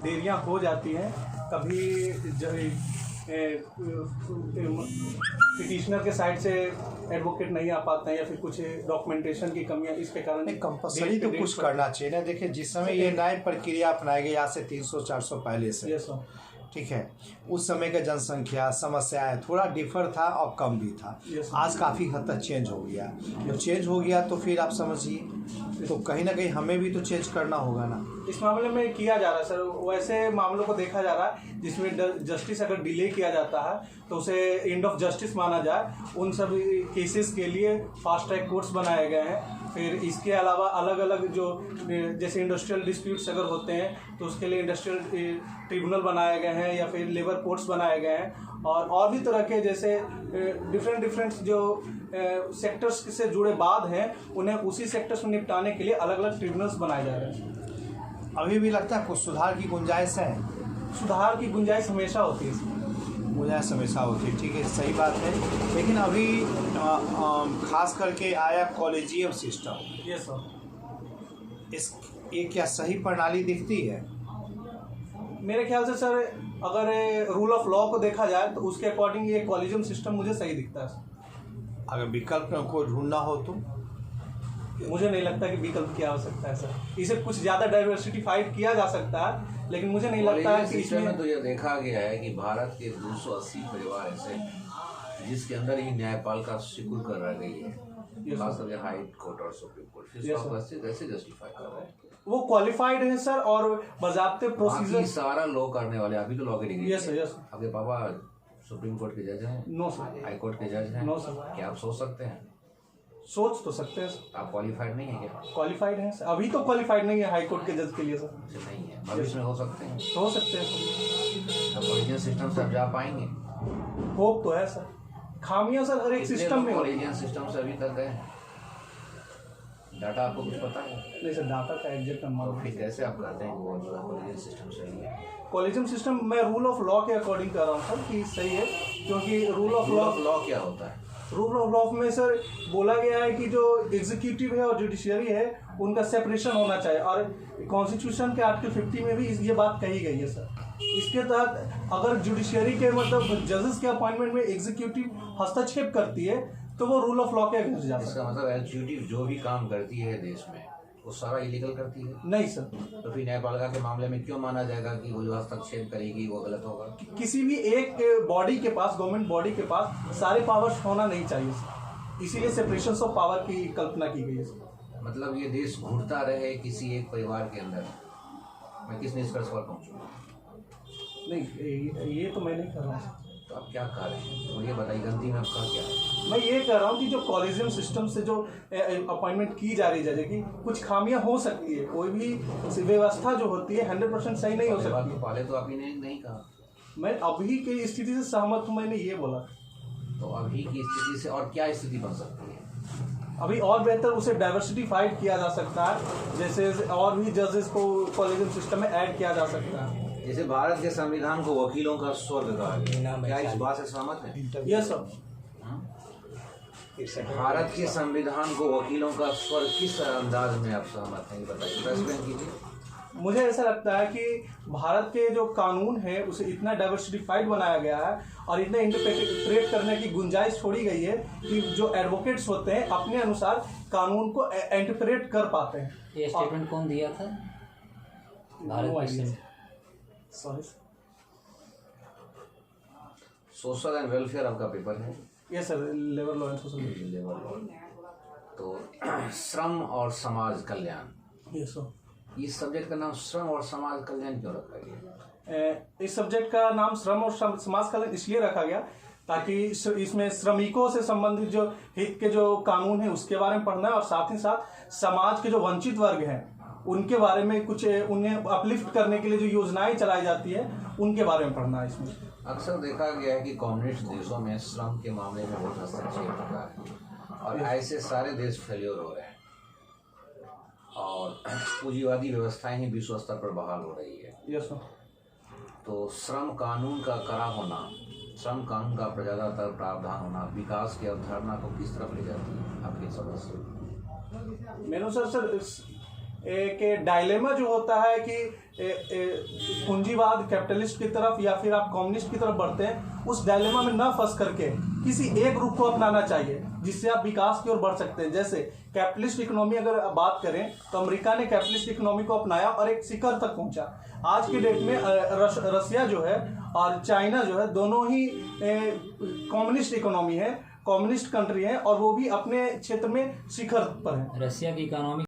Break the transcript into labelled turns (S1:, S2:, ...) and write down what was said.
S1: देरियां हो जाती हैं, कभी जो पिटिशनर के साइड से एडवोकेट नहीं आ पाते हैं या फिर कुछ डॉक्यूमेंटेशन की कमियां, इसके कारण
S2: कंपलसरी तो कुछ करना चाहिए ना। देखिए जिस समय ये न्याय प्रक्रिया अपनाई गई आज से 300-400 पहले से,
S1: यस सर,
S2: ठीक है, उस समय का जनसंख्या समस्याएं थोड़ा डिफर था और कम भी था। आज काफ़ी हद तक चेंज हो गया। जब चेंज हो गया तो फिर आप समझिए तो कहीं ना कहीं हमें भी तो चेंज करना होगा ना।
S1: इस मामले में किया जा रहा है सर, वैसे मामलों को देखा जा रहा है जिसमें जस्टिस अगर डिले किया जाता है तो उसे एंड ऑफ जस्टिस माना जाए। उन सब केसेस के लिए फास्ट ट्रैक कोर्ट्स बनाए गए हैं। फिर इसके अलावा अलग अलग जो जैसे इंडस्ट्रियल डिस्प्यूट्स अगर होते हैं तो उसके लिए इंडस्ट्रियल ट्रिब्यूनल बनाए गए हैं या फिर लेबर कोर्ट्स बनाए गए हैं। और भी तरह के जैसे डिफरेंट जो सेक्टर्स से जुड़े वाद हैं उन्हें उसी सेक्टर्स में निपटाने के लिए अलग अलग ट्रिब्यूनल्स बनाए जा रहे हैं।
S2: अभी भी लगता है कुछ सुधार की गुंजाइश है।
S1: सुधार की गुंजाइश हमेशा होती है,
S2: गुंजाइश हमेशा होती है, ठीक है, सही बात है। लेकिन अभी खास करके आया कॉलेजियम सिस्टम,
S1: यस सर,
S2: ये क्या सही प्रणाली दिखती है?
S1: मेरे ख्याल से सर अगर रूल ऑफ लॉ को देखा जाए तो उसके अकॉर्डिंग ये कॉलेजियम सिस्टम मुझे सही दिखता है।
S2: अगर विकल्प को ढूंढना हो तो
S1: मुझे नहीं लगता कि विकल्प की आवश्यकता है सर। इसे कुछ ज़्यादा डाइवर्सिफाइड किया जा सकता है, लेकिन मुझे नहीं लगता है कि इसमें
S3: तो ये देखा गया है कि भारत के 280 परिवार ऐसे जिसके अंदर ही न्यायपालिका शिकुल कर रह गई है, खासकर हाई कोर्ट और सुप्रीम कोर्ट। कैसे जस्टिफाई कर रहे हैं?
S1: वो क्वालिफाइड है सर और बाज़ाब्ते प्रोसीजर
S3: सारा लॉ करने वाले, अभी तो लॉ की डिग्री।
S1: Yes sir, yes.
S3: आपके पापा सुप्रीम कोर्ट के जज हैं?
S1: No sir.
S3: हाई कोर्ट के जज हैं?
S1: No sir.
S3: क्या आप सोच सकते हैं?
S1: सोच तो सकते हैं सर।
S3: आप क्वालिफाइड नहीं है क्या?
S1: क्वालिफाइड है सर, अभी तो क्वालिफाइड नहीं है हाई कोर्ट के जज के लिए सर।
S3: नहीं है, भविष्य में हो सकते हैं।
S1: हो सकते हैं सर।
S3: तो कॉलेजियन सिस्टम से आप जा पाएंगे?
S1: होप तो है सर। खामियां सर हर एक सिस्टम में।
S3: कॉलेजियन सिस्टम से अभी तक गए डाटा आपको कुछ पता है?
S1: नहीं सर, डाटा का एग्जैक्ट नंबर
S3: फिर कैसे आप कहते हैं कि वो जो कॉलेजियन सिस्टम सही है?
S1: कॉलेजियम सिस्टम मैं रूल ऑफ लॉ के अकॉर्डिंग कर रहा हूँ सर कि सही है, क्योंकि रूल ऑफ
S3: लॉ क्या होता है?
S1: रूल ऑफ लॉ में सर बोला गया है कि जो एग्जीक्यूटिव है और जुडिशियरी है उनका सेपरेशन होना चाहिए, और कॉन्स्टिट्यूशन के आर्टिकल 50 में भी ये बात कही गई है सर। इसके तहत अगर जुडिशियरी के मतलब जजेस के अपॉइंटमेंट में एग्जीक्यूटिव हस्तक्षेप करती है तो वो रूल ऑफ लॉ के अगेंस्ट जाता है।
S3: इसका मतलब एग्जीक्यूटिव जो भी काम करती है देश में वो सारा इलीगल करती है?
S1: नहीं सर।
S3: तो फिर न्यायपालिका के मामले में क्यों माना जाएगा कि वो जो हस्तक्षेप करेगी वो गलत होगा?
S1: किसी भी एक बॉडी के पास, गवर्नमेंट बॉडी के पास सारे पावर्स होना नहीं चाहिए सर, इसीलिए सेपरेशन ऑफ पावर की कल्पना की गई है सर।
S3: मतलब ये देश घुटता रहे किसी एक परिवार के अंदर, मैं किस निष्कर्ष पर पहुंचूंगा?
S1: नहीं, ये तो मैं नहीं कर रहा हूँ।
S3: तो आप क्या कह रहे हैं और ये बताइए, गलती में आपका क्या है?
S1: मैं ये कह रहा हूँ कि जो कॉलेजियम सिस्टम से जो अपॉइंटमेंट की जा रही है कि कुछ खामियां हो सकती है, कोई भी व्यवस्था जो होती है 100% सही नहीं हो सकती है।
S3: पहले तो आप नहीं कहा।
S1: मैं अभी की स्थिति से सहमत हूँ, मैंने ये बोला।
S3: तो अभी की स्थिति से और क्या स्थिति बन सकती है?
S1: अभी और बेहतर उसे डाइवर्सिफाइड किया जा सकता है, जैसे और भी जजेस को कॉलेजियम सिस्टम में ऐड किया जा सकता है।
S3: जैसे भारत के संविधान को वकीलों का स्वर्ग कहा गया, क्या इस बात से सहमत है?
S1: Yes sir.
S3: भारत के संविधान को वकीलों का स्वर्ग किस अंदाज में आप सहमत हैं, बताइए, एक्सप्लेन कीजिए।
S1: मुझे ऐसा लगता है कि भारत के जो कानून है उसे इतना डाइवर्सिफाइड बनाया गया है और इतना इंटरप्रेट करने की गुंजाइश छोड़ी गई है कि जो एडवोकेट्स होते हैं अपने अनुसार कानून को इंटरप्रेट कर पाते हैं।
S4: ये स्टेटमेंट कौन दिया था? Bharat
S1: sorry,
S3: social and welfare आपका पेपर है?
S1: Yes sir, labour law and social
S3: labour law. तो श्रम और समाज कल्याण,
S1: यस सर,
S3: इस सब्जेक्ट का नाम श्रम और समाज कल्याण क्यों रखा गया?
S1: इस सब्जेक्ट का नाम श्रम और समाज कल्याण इसलिए रखा गया ताकि इसमें श्रमिकों से संबंधित जो हित के जो कानून है उसके बारे में पढ़ना है, और साथ ही साथ समाज के जो वंचित वर्ग हैं उनके बारे में कुछ उन्हें अपलिफ्ट करने के लिए जो योजनाएं चलाई जाती है उनके बारे में पढ़ना है। इसमें अक्सर
S3: देखा गया है कि कम्युनिस्ट देशों में श्रम के मामले में बहुत हस्तक्षेप होता है और ऐसे सारे देश फेल्योर हो रहे हैं और पूंजीवादी व्यवस्थाएं ही विश्व स्तर पर बहाल हो रही है।
S1: Yes sir.
S3: तो श्रम कानून का कड़ा होना, श्रम कानून का ज्यादातर प्रावधान होना विकास की अवधारणा को किस तरफ ले जाती है आपकी समझ से?
S1: मेरे सर के डायलेमा जो होता है कि पूंजीवाद कैपिटलिस्ट की तरफ या फिर आप कम्युनिस्ट की तरफ बढ़ते हैं, उस डायलेमा में न फंस करके किसी एक रूप को अपनाना चाहिए जिससे आप विकास की ओर बढ़ सकते हैं। जैसे कैपिटलिस्ट इकोनॉमी अगर बात करें तो अमेरिका ने कैपिटलिस्ट इकोनॉमी को अपनाया और एक शिखर तक पहुंचा। आज की डेट में रसिया जो है और चाइना जो है दोनों ही कम्युनिस्ट इकोनॉमी है, कम्युनिस्ट कंट्री है और वो भी अपने क्षेत्र में शिखर पर है।
S4: रसिया की इकोनॉमी